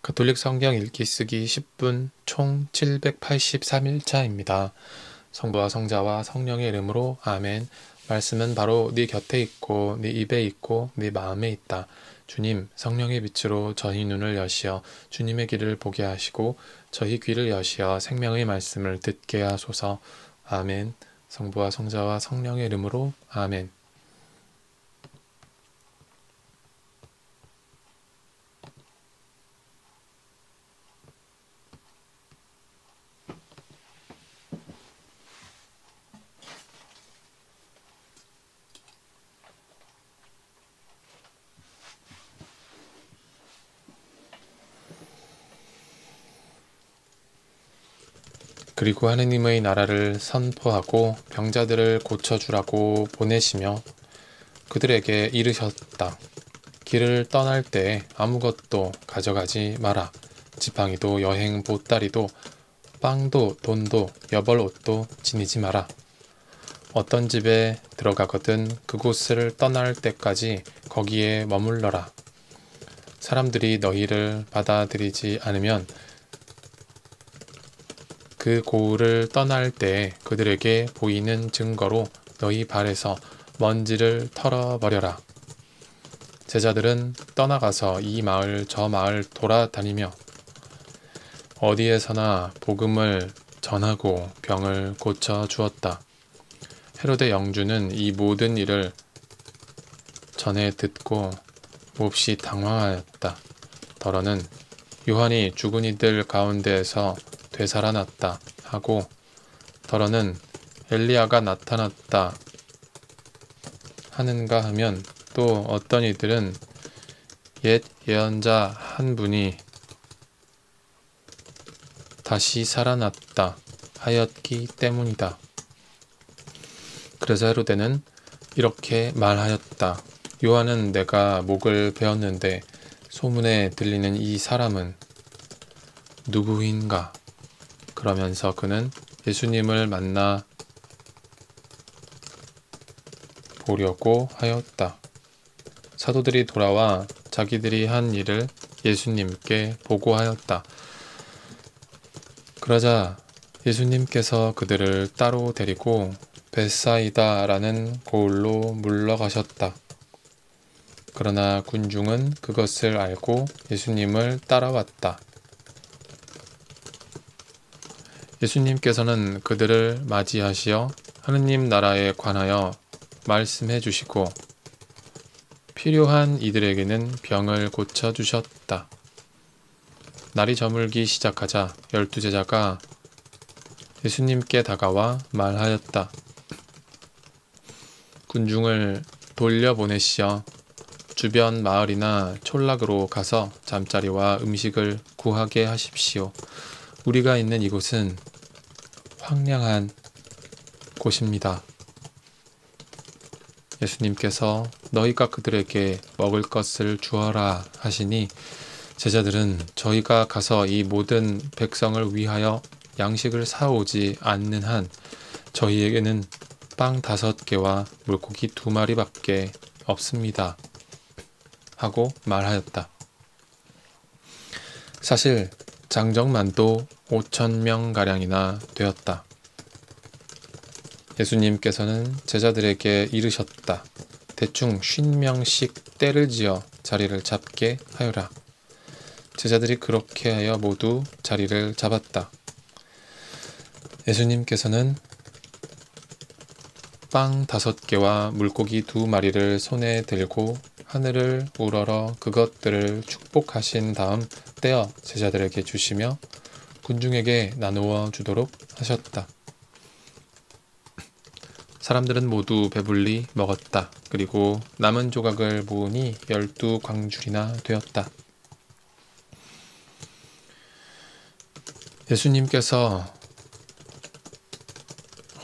가톨릭 성경 읽기 쓰기 10분 총 783일차입니다. 성부와 성자와 성령의 이름으로 아멘. 말씀은 바로 네 곁에 있고 네 입에 있고 네 마음에 있다. 주님, 성령의 빛으로 저희 눈을 여시어 주님의 길을 보게 하시고 저희 귀를 여시어 생명의 말씀을 듣게 하소서. 아멘. 성부와 성자와 성령의 이름으로 아멘. 그리고 하느님의 나라를 선포하고 병자들을 고쳐주라고 보내시며 그들에게 이르셨다. 길을 떠날 때 아무것도 가져가지 마라. 지팡이도 여행 보따리도 빵도 돈도 여벌 옷도 지니지 마라. 어떤 집에 들어가거든 그곳을 떠날 때까지 거기에 머물러라. 사람들이 너희를 받아들이지 않으면 그 고을을 떠날 때 그들에게 보이는 증거로 너희 발에서 먼지를 털어버려라. 제자들은 떠나가서 이 마을 저 마을 돌아다니며 어디에서나 복음을 전하고 병을 고쳐 주었다. 헤로데 영주는 이 모든 일을 전해 듣고 몹시 당황하였다. 더러는 요한이 죽은 이들 가운데에서 되살아났다 하고 더러는 엘리야가 나타났다 하는가 하면 또 어떤 이들은 옛 예언자 한 분이 다시 살아났다 하였기 때문이다. 그래서 헤로데는 이렇게 말하였다. 요한은 내가 목을 베었는데 소문에 들리는 이 사람은 누구인가? 그러면서 그는 예수님을 만나 보려고 하였다. 사도들이 돌아와 자기들이 한 일을 예수님께 보고하였다. 그러자 예수님께서 그들을 따로 데리고 벳사이다라는 고을로 물러가셨다. 그러나 군중은 그것을 알고 예수님을 따라왔다. 예수님께서는 그들을 맞이하시어 하느님 나라에 관하여 말씀해 주시고 필요한 이들에게는 병을 고쳐주셨다. 날이 저물기 시작하자 12제자가 예수님께 다가와 말하였다. 군중을 돌려보내시어 주변 마을이나 촌락으로 가서 잠자리와 음식을 구하게 하십시오. 우리가 있는 이곳은 황량한 곳입니다. 예수님께서 너희가 그들에게 먹을 것을 주어라 하시니 제자들은 저희가 가서 이 모든 백성을 위하여 양식을 사오지 않는 한 저희에게는 빵 5개와 물고기 2마리밖에 없습니다. 하고 말하였다. 사실 장정만도 5,000명가량이나 되었다. 예수님께서는 제자들에게 이르셨다. 대충 50명씩 때를 지어 자리를 잡게 하여라. 제자들이 그렇게 하여 모두 자리를 잡았다. 예수님께서는 빵 5개와 물고기 2마리를 손에 들고 하늘을 우러러 그것들을 축복하신 다음 떼어 제자들에게 주시며 군중에게 나누어 주도록 하셨다. 사람들은 모두 배불리 먹었다. 그리고 남은 조각을 모으니 12광줄이나 되었다. 예수님께서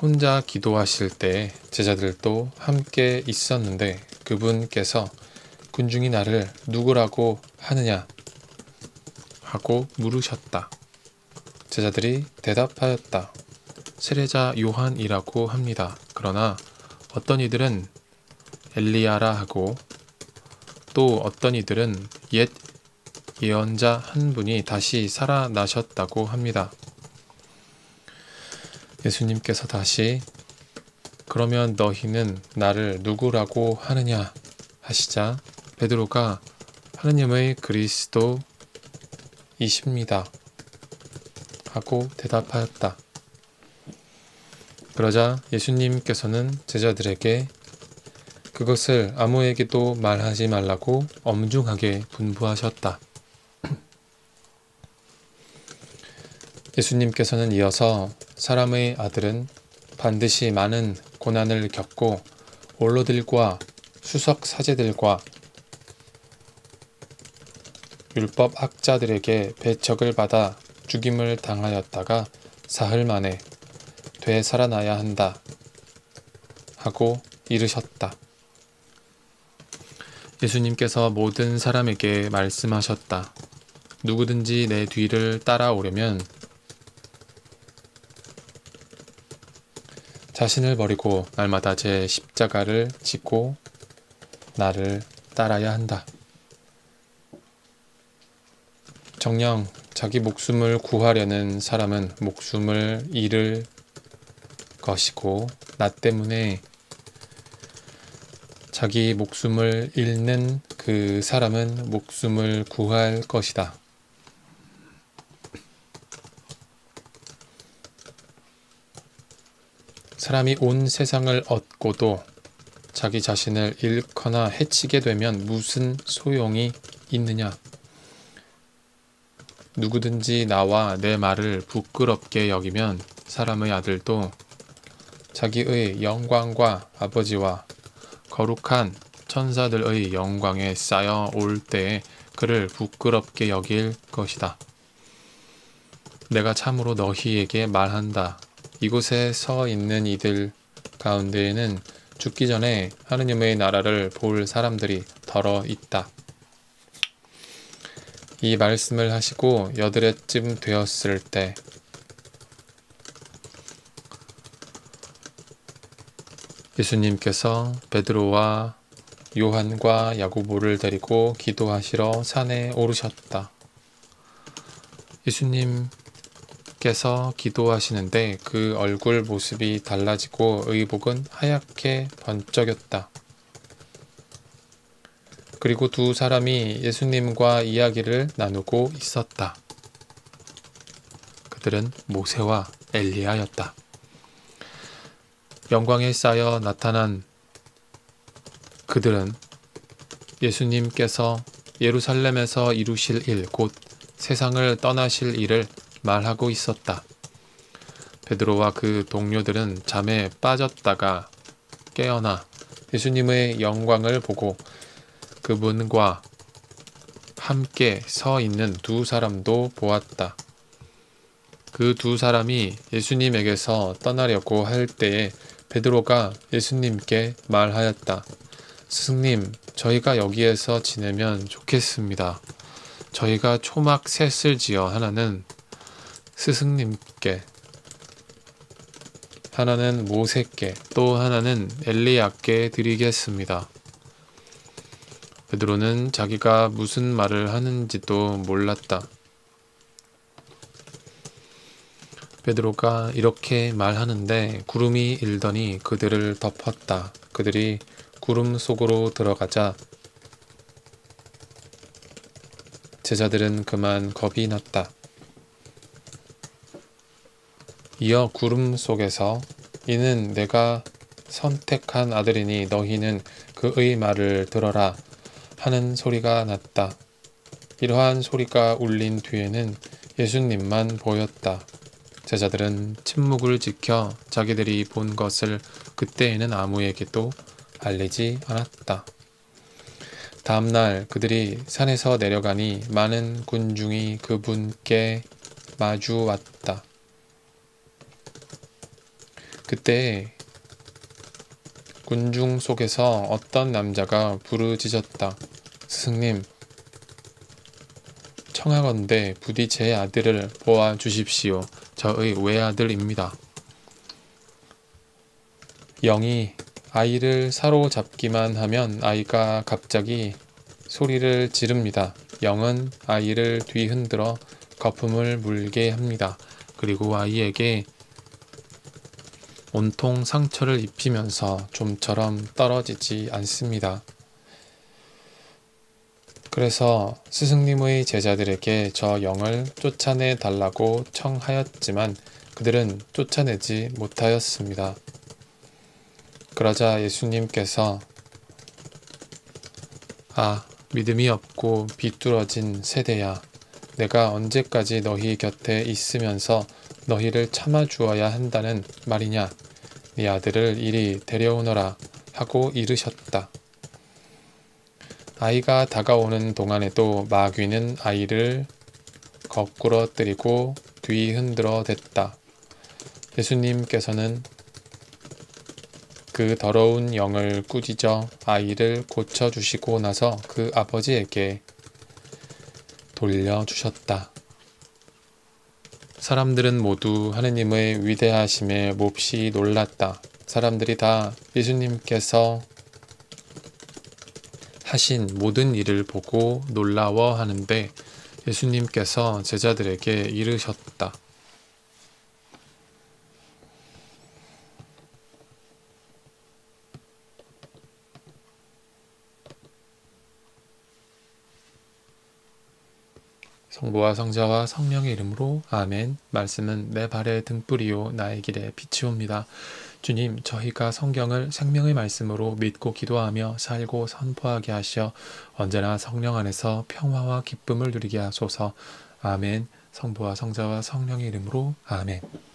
혼자 기도하실 때 제자들도 함께 있었는데 그분께서 군중이 나를 누구라고 하느냐 하고 물으셨다. 제자들이 대답하였다. 세례자 요한이라고 합니다. 그러나 어떤 이들은 엘리야라 하고 또 어떤 이들은 옛 예언자 한 분이 다시 살아나셨다고 합니다. 예수님께서 다시 그러면 너희는 나를 누구라고 하느냐 하시자 베드로가 하느님의 그리스도이십니다 하고 대답하였다. 그러자 예수님께서는 제자들에게 그것을 아무에게도 말하지 말라고 엄중하게 분부하셨다. 예수님께서는 이어서 사람의 아들은 반드시 많은 고난을 겪고 원로들과 수석 사제들과 율법 학자들에게 배척을 받아 죽임을 당하였다가 사흘 만에 되살아나야 한다 하고 이르셨다. 예수님께서 모든 사람에게 말씀하셨다. 누구든지 내 뒤를 따라오려면 자신을 버리고 날마다 제 십자가를 지고 나를 따라야 한다. 정녕 자기 목숨을 구하려는 사람은 목숨을 잃을 것이고 나 때문에 자기 목숨을 잃는 그 사람은 목숨을 구할 것이다. 사람이 온 세상을 얻고도 자기 자신을 잃거나 해치게 되면 무슨 소용이 있느냐? 누구든지 나와 내 말을 부끄럽게 여기면 사람의 아들도 자기의 영광과 아버지와 거룩한 천사들의 영광에 쌓여 올 때에 그를 부끄럽게 여길 것이다. 내가 참으로 너희에게 말한다. 이곳에 서 있는 이들 가운데에는 죽기 전에 하느님의 나라를 볼 사람들이 더러 있다. 이 말씀을 하시고 여드레쯤 되었을 때 예수님께서 베드로와 요한과 야고보를 데리고 기도하시러 산에 오르셨다. 예수님께서 기도하시는데 그 얼굴 모습이 달라지고 의복은 하얗게 번쩍였다. 그리고 두 사람이 예수님과 이야기를 나누고 있었다. 그들은 모세와 엘리야였다. 영광에 쌓여 나타난 그들은 예수님께서 예루살렘에서 이루실 일, 곧 세상을 떠나실 일을 말하고 있었다. 베드로와 그 동료들은 잠에 빠졌다가 깨어나 예수님의 영광을 보고 그분과 함께 서 있는 두 사람도 보았다. 그 두 사람이 예수님에게서 떠나려고 할 때에 베드로가 예수님께 말하였다. 스승님, 저희가 여기에서 지내면 좋겠습니다. 저희가 초막 셋을 지어 하나는 스승님께, 하나는 모세께, 또 하나는 엘리야께 드리겠습니다. 베드로는 자기가 무슨 말을 하는지도 몰랐다. 베드로가 이렇게 말하는데 구름이 일더니 그들을 덮었다. 그들이 구름 속으로 들어가자 제자들은 그만 겁이 났다. 이어 구름 속에서 이는 내가 선택한 아들이니 너희는 그의 말을 들어라 하는 소리가 났다. 이러한 소리가 울린 뒤에는 예수님만 보였다. 제자들은 침묵을 지켜 자기들이 본 것을 그때에는 아무에게도 알리지 않았다. 다음 날 그들이 산에서 내려가니 많은 군중이 그분께 마주 왔다. 그때 군중 속에서 어떤 남자가 부르짖었다. 스승님, 청하건대 부디 제 아들을 보아 주십시오. 저의 외아들입니다. 영이 아이를 사로잡기만 하면 아이가 갑자기 소리를 지릅니다. 영은 아이를 뒤흔들어 거품을 물게 합니다. 그리고 아이에게 온통 상처를 입히면서 좀처럼 떨어지지 않습니다. 그래서 스승님의 제자들에게 저 영을 쫓아내 달라고 청하였지만 그들은 쫓아내지 못하였습니다. 그러자 예수님께서 믿음이 없고 비뚤어진 세대야, 내가 언제까지 너희 곁에 있으면서 너희를 참아주어야 한다는 말이냐, 네 아들을 이리 데려오너라 하고 이르셨다. 아이가 다가오는 동안에도 마귀는 아이를 거꾸러뜨리고 뒤흔들어 댔다. 예수님께서는 그 더러운 영을 꾸짖어 아이를 고쳐주시고 나서 그 아버지에게 돌려주셨다. 사람들은 모두 하느님의 위대하심에 몹시 놀랐다. 사람들이 다 예수님께서 하신 모든 일을 보고 놀라워하는데 예수님께서 제자들에게 이르셨다. 성부와 성자와 성령의 이름으로 아멘. 말씀은 내 발의 등불이요 나의 길에 빛이옵니다. 주님, 저희가 성경을 생명의 말씀으로 믿고 기도하며 살고 선포하게 하시어 언제나 성령 안에서 평화와 기쁨을 누리게 하소서. 아멘. 성부와 성자와 성령의 이름으로 아멘.